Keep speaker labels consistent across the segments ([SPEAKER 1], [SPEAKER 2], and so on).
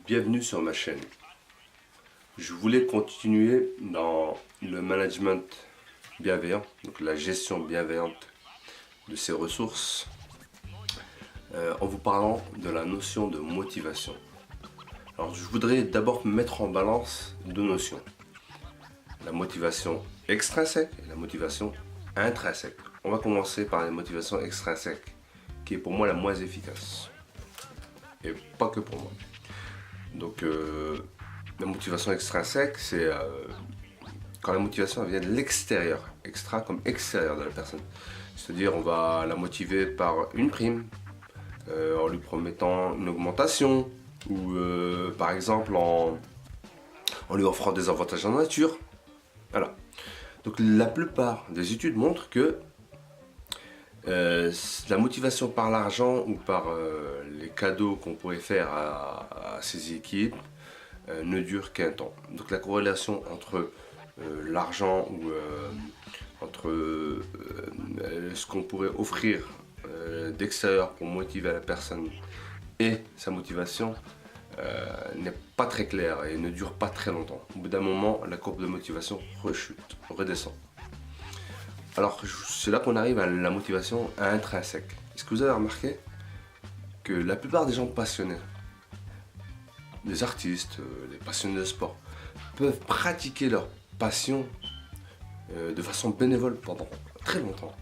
[SPEAKER 1] Bienvenue sur ma chaîne. Je voulais continuer dans le management bienveillant, donc la gestion bienveillante de ses ressources, en vous parlant de la notion de motivation. Alors je voudrais d'abord mettre en balance deux notions. La motivation extrinsèque et la motivation intrinsèque. On va commencer par la motivation extrinsèque, qui est pour moi la moins efficace. Et pas que pour moi. Donc la motivation extrinsèque, c'est quand la motivation vient de l'extérieur, extra comme extérieur de la personne. C'est-à-dire on va la motiver par une prime, en lui promettant une augmentation, ou par exemple en lui offrant des avantages en nature. Voilà. Donc la plupart des études montrent que la motivation par l'argent ou par les cadeaux qu'on pourrait faire à ces équipes ne dure qu'un temps. Donc la corrélation entre l'argent ou entre ce qu'on pourrait offrir d'extérieur pour motiver la personne et sa motivation n'est pas très claire et ne dure pas très longtemps. Au bout d'un moment, la courbe de motivation rechute, redescend. Alors c'est là qu'on arrive à la motivation intrinsèque. Est-ce que vous avez remarqué que la plupart des gens passionnés, les artistes, les passionnés de sport, peuvent pratiquer leur passion de façon bénévole pendant très longtemps.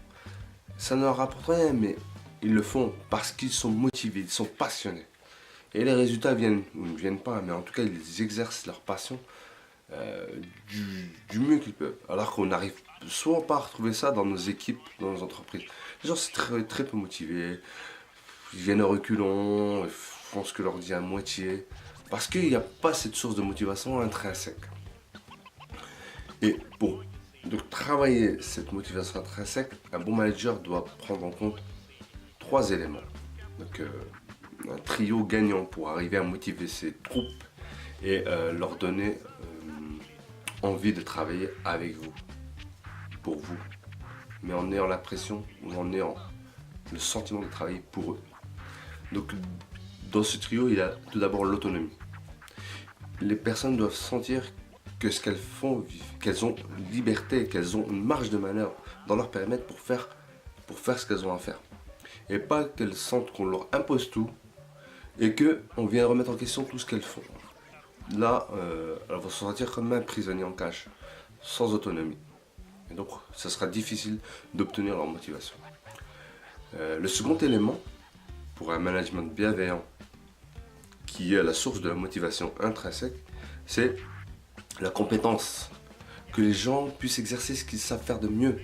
[SPEAKER 1] Ça ne leur rapporte rien, mais ils le font parce qu'ils sont motivés, ils sont passionnés. Et les résultats viennent ou ne viennent pas, mais en tout cas ils exercent leur passion du mieux qu'ils peuvent. Alors qu'on n'arrive souvent pas à retrouver ça dans nos équipes, dans nos entreprises. Les gens sont très peu motivés, ils viennent au reculons, ils font ce que leur dit à moitié, parce qu'il n'y a pas cette source de motivation intrinsèque. Et pour donc, travailler cette motivation intrinsèque, un bon manager doit prendre en compte trois éléments. Donc un trio gagnant pour arriver à motiver ses troupes et leur donner envie de travailler avec vous, pour vous, mais en ayant la pression ou en ayant le sentiment de travailler pour eux. Donc dans ce trio, il y a tout d'abord l'autonomie. Les personnes doivent sentir que ce qu'elles font, qu'elles ont liberté, qu'elles ont une marge de manœuvre dans leur périmètre pour faire ce qu'elles ont à faire. Et pas qu'elles sentent qu'on leur impose tout et qu'on vient remettre en question tout ce qu'elles font. Là, elles vont se sentir comme un prisonnier en cage, sans autonomie. Et donc, ça sera difficile d'obtenir leur motivation. Le second élément, pour un management bienveillant, qui est la source de la motivation intrinsèque, c'est la compétence. Que les gens puissent exercer ce qu'ils savent faire de mieux,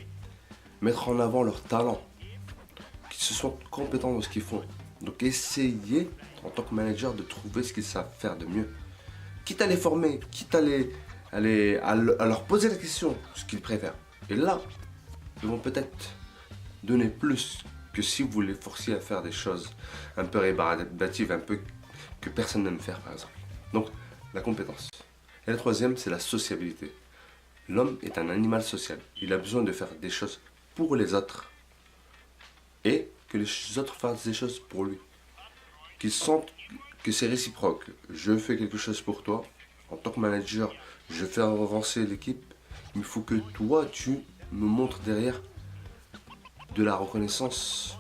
[SPEAKER 1] mettre en avant leur talent, qu'ils se sentent compétents dans ce qu'ils font. Donc essayez, en tant que manager, de trouver ce qu'ils savent faire de mieux. Quitte à les former, quitte à leur poser la question, ce qu'ils préfèrent. Et là, ils vont peut-être donner plus que si vous les forciez à faire des choses un peu rébarbatives, un peu que personne n'aime faire par exemple. Donc, la compétence. Et la troisième, c'est la sociabilité. L'homme est un animal social. Il a besoin de faire des choses pour les autres et que les autres fassent des choses pour lui. Qu'il sente que c'est réciproque. Je fais quelque chose pour toi. En tant que manager, je fais avancer l'équipe. Il faut que toi, tu me montres derrière de la reconnaissance.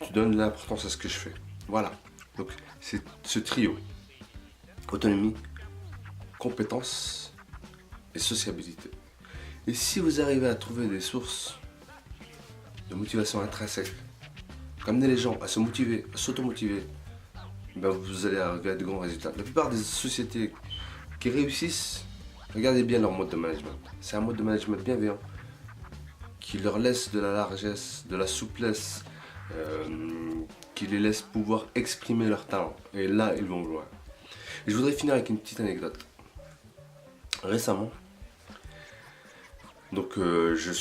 [SPEAKER 1] Tu donnes l'importance à ce que je fais. Voilà. Donc, c'est ce trio. Autonomie, compétence et sociabilité. Et si vous arrivez à trouver des sources de motivation intrinsèque, amener les gens à se motiver, à s'automotiver, ben vous allez arriver à de grands résultats. La plupart des sociétés qui réussissent, regardez bien leur mode de management. C'est un mode de management bienveillant qui leur laisse de la largesse, de la souplesse, qui les laisse pouvoir exprimer leur talent. Et là, ils vont loin. Et je voudrais finir avec une petite anecdote. Récemment, donc je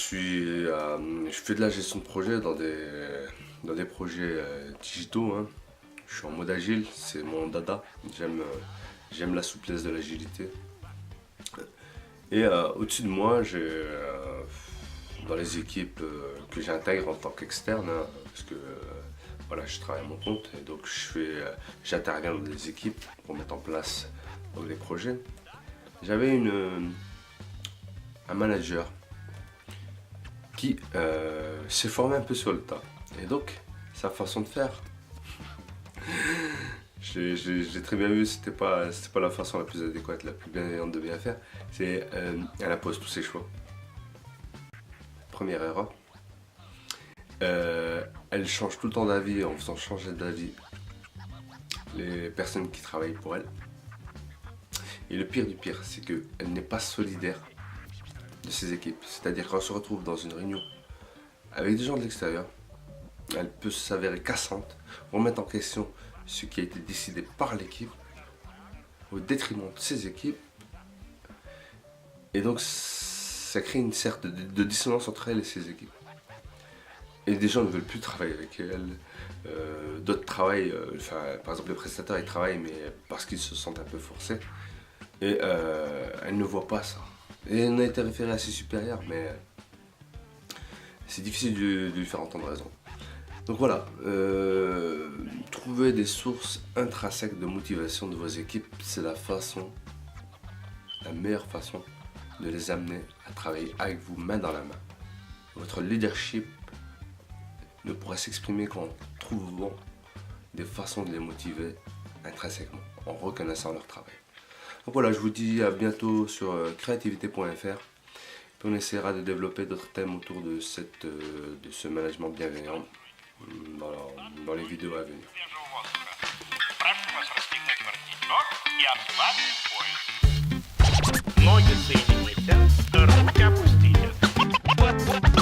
[SPEAKER 1] fais de la gestion de projet dans des projets digitaux. Hein. Je suis en mode agile, c'est mon dada. J'aime la souplesse de l'agilité. Et au-dessus de moi, j'ai dans les équipes que j'intègre en tant qu'externe, hein, parce que voilà, je travaille à mon compte et donc j'interviens dans des équipes pour mettre en place donc, des projets. J'avais un manager qui s'est formé un peu sur le tas. Et donc, sa façon de faire, j'ai très bien vu, c'était pas la façon la plus adéquate, la plus bienveillante de bien faire. Elle impose tous ses choix. Première erreur. Elle change tout le temps d'avis en faisant changer d'avis les personnes qui travaillent pour elle. Et le pire du pire, c'est qu'elle n'est pas solidaire de ses équipes. C'est-à-dire quand on se retrouve dans une réunion avec des gens de l'extérieur, elle peut s'avérer cassante, remettre en question ce qui a été décidé par l'équipe au détriment de ses équipes. Et donc ça crée une sorte de dissonance entre elle et ses équipes. Et des gens ne veulent plus travailler avec elle. D'autres travaillent, par exemple les prestataires ils travaillent mais parce qu'ils se sentent un peu forcés. Et elle ne voit pas ça. Et on a été référé à ses supérieurs, mais c'est difficile de lui faire entendre raison. Donc voilà, trouver des sources intrinsèques de motivation de vos équipes, c'est la meilleure façon de les amener à travailler avec vous main dans la main. Votre leadership ne pourra s'exprimer qu'en trouvant des façons de les motiver intrinsèquement, en reconnaissant leur travail. Donc voilà, je vous dis à bientôt sur créativité.fr. On essaiera de développer d'autres thèmes autour de ce management bienveillant dans les vidéos à venir.
[SPEAKER 2] Ноги соедините, руки опустите.